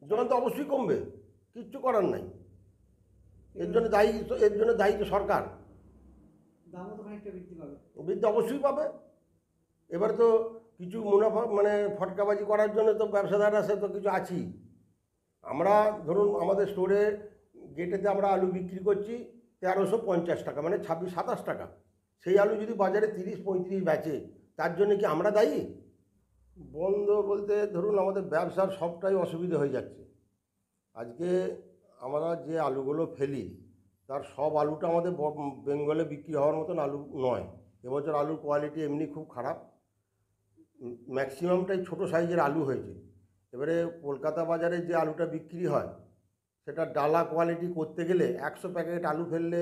যোগান তো অবশ্যই কমবে, কিচ্ছু করার নাই। এর জন্য দায়ী তো সরকার। দামও তো খানিকটা বৃদ্ধি পাবে। বৃদ্ধি অবশ্যই পাবে। এবারে তো কিছু মুনাফা মানে ফটকাবাজি করার জন্য তো ব্যবসাদার আছে, তো কিছু আছি। আমরা ধরুন আমাদের স্টোরে গেটেতে আমরা আলু বিক্রি করছি 1350 টাকা, মানে 26-27 টাকা। সেই আলু যদি বাজারে 30-35 বেচে, তার জন্য কি আমরা দায়ী? বন্ধ বলতে ধরুন আমাদের ব্যবসার সবটাই অসুবিধা হয়ে যাচ্ছে। আজকে আমরা যে আলুগুলো ফেলি তার সব আলুটা আমাদের বেঙ্গলে বিক্রি হওয়ার মতন আলু নয়। এবছর আলুর কোয়ালিটি এমনি খুব খারাপ, ম্যাক্সিমামটাই ছোট সাইজের আলু হয়েছে। এবারে কলকাতা বাজারে যে আলুটা বিক্রি হয় সেটা ডালা কোয়ালিটি করতে গেলে 100 প্যাকেট আলু ফেললে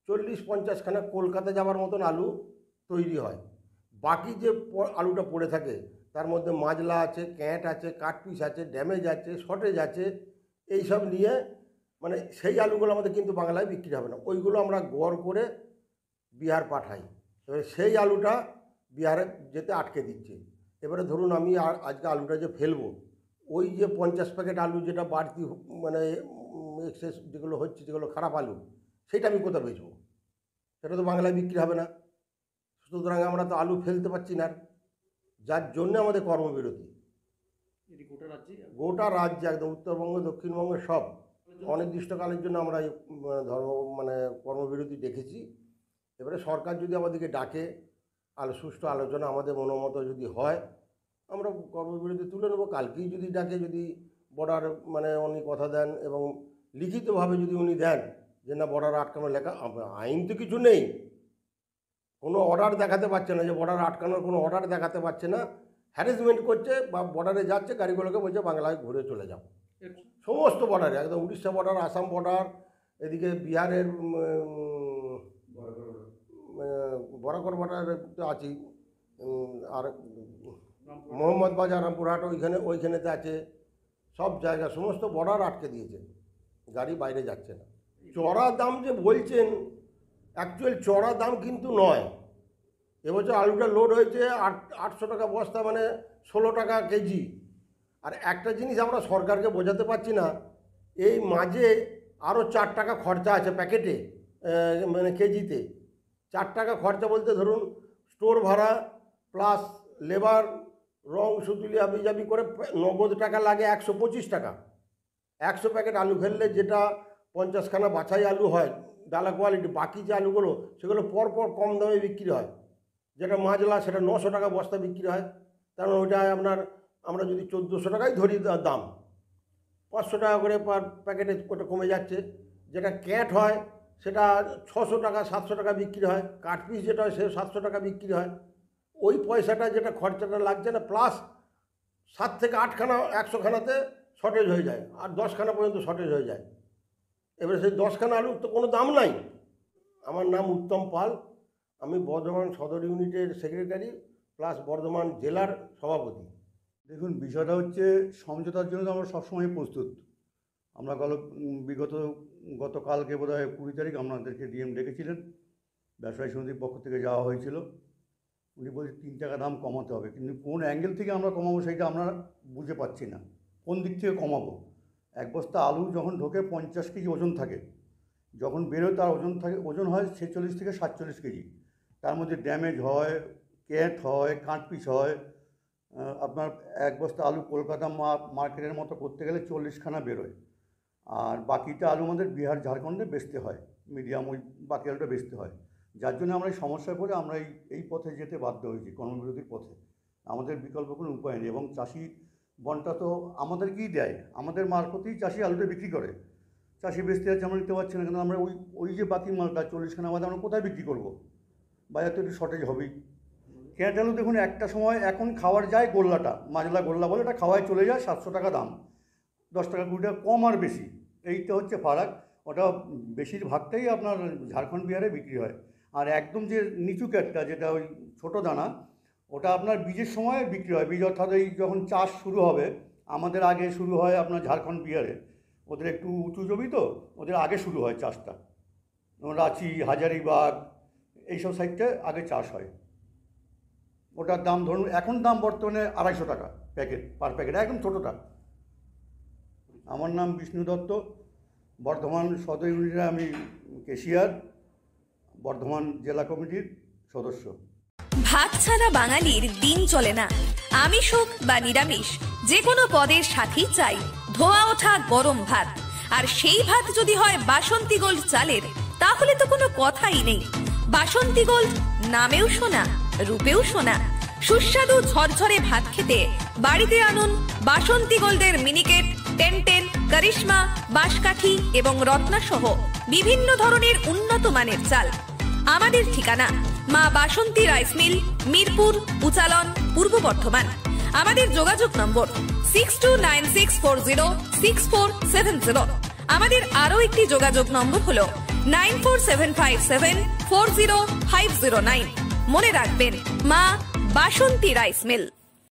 40-50 খানা কলকাতা যাওয়ার মতন আলু তৈরি হয়। বাকি যে আলুটা পড়ে থাকে তার মধ্যে মাজলা আছে, ক্যাঁট আছে, কাটপিস আছে, ড্যামেজ আছে, শর্টেজ আছে, এই সব নিয়ে মানে সেই আলুগুলো আমাদের কিন্তু বাংলায় বিক্রি হবে না। ওইগুলো আমরা গড় করে বিহার পাঠাই। এবারে সেই আলুটা বিহারে যেতে আটকে দিচ্ছে। এবারে ধরুন আমি আজকে আলুটা যে ফেলবো, ওই যে 50 প্যাকেট আলু যেটা বাড়তি মানে এক্সেস যেগুলো হচ্ছে, যেগুলো খারাপ আলু, সেটা আমি কোথায় বেচবো? সেটা তো বাংলায় বিক্রি হবে না। সুতরাং আমরা তো আলু ফেলতে পারছি না, যার জন্য আমাদের কর্মবিরতি। গোটা রাজ্যে একদম উত্তরবঙ্গ দক্ষিণবঙ্গ সব অনির্দিষ্টকালের জন্য আমরা এই মানে কর্মবিরতি ডেকেছি। এবারে সরকার যদি আমাদেরকে ডাকে, সুষ্ঠু আলোচনা আমাদের মনোমত যদি হয়, আমরা কর্মবিরতি তুলে নেবো। কালকেই যদি ডাকে, যদি বর্ডার মানে উনি কথা দেন এবং লিখিতভাবে যদি উনি দেন যে না বর্ডার আটকানোর লেখা, আইন তো কিছু নেই, কোনো অর্ডার দেখাতে পারছে না, যে বর্ডার আটকানোর কোনো অর্ডার দেখাতে পারছে না, হ্যারাসমেন্ট করছে বা বর্ডারে যাচ্ছে গাড়িগুলোকে বলছে বাংলায় ঘুরে চলে যাও। সমস্ত বর্ডারে একদম উড়িষ্যা বর্ডার, আসাম বর্ডার, এদিকে বিহারের বরাকর বর্ডারে তো আছেই, আর মোহাম্মদ বাজার, রামপুরহাট ওইখানেতে আছে, সব জায়গা সমস্ত বর্ডার আটকে দিয়েছে, গাড়ি বাইরে যাচ্ছে না। চড়া দাম যে বলছেন, অ্যাকচুয়াল চড়া দাম কিন্তু নয়। এবছর আলুটা লোড হয়েছে 800 টাকা বস্তা, মানে 16 টাকা কেজি। আর একটা জিনিস আমরা সরকারকে বোঝাতে পারছি না, এই মাঝে আরও 4 টাকা খরচা আছে প্যাকেটে, মানে কেজিতে 4 টাকা খরচা বলতে ধরুন স্টোর ভাড়া প্লাস লেবার, রং সুতুলি আবিজাবি করে নগদ টাকা লাগে 125 টাকা। 100 প্যাকেট আলু ফেললে যেটা 50 খানা বাছাই আলু হয় ডালা কোয়ালিটি, বাকি যে আলুগুলো সেগুলো পরপর কম দামে বিক্রি হয়। যেটা মাজলা সেটা 900 টাকা বস্তা বিক্রি হয়, কারণ ওইটা আমরা যদি 1400 টাকাই ধরি দাম, 500 টাকা করে পার প্যাকেটে ওটা কমে যাচ্ছে। যেটা ক্যাট হয় সেটা 600 টাকা 700 টাকা বিক্রি হয়, কাঠপিস যেটা হয় সে 700 টাকা বিক্রি হয়। ওই পয়সাটা যেটা খরচাটা লাগছে না, প্লাস 7 থেকে 8 খানা 100 খানাতে শর্টেজ হয়ে যায়, আর 10 খানা পর্যন্ত শর্টেজ হয়ে যায়। এবারে সেই 10 খানা আলুর তো কোনো দাম নাই। আমার নাম উত্তম পাল, আমি বর্ধমান সদর ইউনিটের সেক্রেটারি প্লাস বর্ধমান জেলার সভাপতি। দেখুন, বিষয়টা হচ্ছে সমঝোতার জন্য তো আমরা সবসময় প্রস্তুত। আমরা গতকালকে বোধহয় 20 তারিখ আমাদেরকে ডিএম ডেকেছিলেন, ব্যবসায়ী সমিতির পক্ষ থেকে যাওয়া হয়েছিল। উনি বলছে 3 টাকা দাম কমাতে হবে, কিন্তু কোন অ্যাঙ্গেল থেকে আমরা কমাবো সেইটা আমরা বুঝে পাচ্ছি না, কোন দিক থেকে কমাবো। এক বস্তা আলু যখন ঢোকে 50 কেজি ওজন থাকে, যখন বেরোয় তার ওজন হয় 46 থেকে 47 কেজি। তার মধ্যে ড্যামেজ হয়, ক্যাট হয়, কাঠপিস হয়। আপনার এক বস্তা আলু কলকাতা মার্কেটের মতো করতে গেলে 40 খানা বেরোয়, আর বাকিটা আলু আমাদের বিহার ঝাড়খণ্ডে বেচতে হয়, মিডিয়াম ওই বাকি আলুটা বেচতে হয়। যার জন্য আমরা এই সমস্যায় পড়ে আমরা এই পথে যেতে বাধ্য হয়েছি, কর্মবিরতির পথে। আমাদের বিকল্প কোনো উপায় নেই, এবং চাষি বনটা তো আমাদেরকেই দেয়, আমাদের মারফতেই চাষি আলুটা বিক্রি করে। চাষি বেচতে যাচ্ছে, আমরা নিতে পারছি না, কিন্তু আমরা ওই যে বাকি মালটা 40 খানা বাদে আমরা কোথায় বিক্রি করবো? বাজার তো একটু শর্টেজ হবেই। ক্যাট আলু দেখুন, একটা সময় এখন খাওয়ার যায় গোল্লাটা, মাজলা গোল্লা বলে, এটা খাওয়ায় চলে যায় 700 টাকা দাম, 10 টাকা 20 টাকা কম আর বেশি, এইটা হচ্ছে ফারাক। ওটা বেশিরভাগটাই আপনার ঝাড়খণ্ড বিহারে বিক্রি হয়। আর একদম যে নিচু ক্যাটটা, যেটা ওই ছোটো দানা, ওটা আপনার বীজের সময় বিক্রি হয়। বীজ অর্থাৎ এই যখন চাষ শুরু হবে, আমাদের আগে শুরু হয় আপনার ঝাড়খণ্ড বিহারে, ওদের একটু উঁচু জমি তো, ওদের আগে শুরু হয় চাষটা। রাঁচি, হাজারিবাগ এইসব সাইডে আগে চাষ হয়। ওটার দাম ধরুন এখন দাম বর্তমানে 250 টাকা প্যাকেট, পার প্যাকেট, একদম ছোটোটা। আমার নাম বিষ্ণু দত্ত, বর্ধমান সদর ইউনিটে আমি কেশিয়ার, বর্ধমান জেলা কমিটির সদস্য। ভাত ছাড়া বাঙালির দিন চলে না। আমিষ হোক বা নিরামিষ, যে কোনো পদের সাথেই চাই ধোয়া ওঠা গরম ভাত। আর সেই ভাত যদি হয় বাসন্তী গোল্ড চালের, তাহলে তো কোনো কথাই নেই। বাসন্তী গোল্ড নামেও শোনা, রূপেও শোনা। সুস্বাদু ঝরঝরে ভাত খেতে বাড়িতে আনুন বাসন্তী গোল্ডের মিনিকেট, 1010, করিশ্মা, বাঁশকাঠি এবং রত্না সহ বিভিন্ন ধরনের উন্নত মানের চাল। আমাদের ঠিকানা মা বাসন্তী রাইস মিল, মিরপুর, উচালন, পূর্ব বর্ধমান। আমাদের যোগাযোগ নম্বর 6296406470। আমাদের আরো একটি যোগাযোগ নম্বর হলো 9475740509। মনে রাখবেন, মা বাসন্তী রাইস মিল।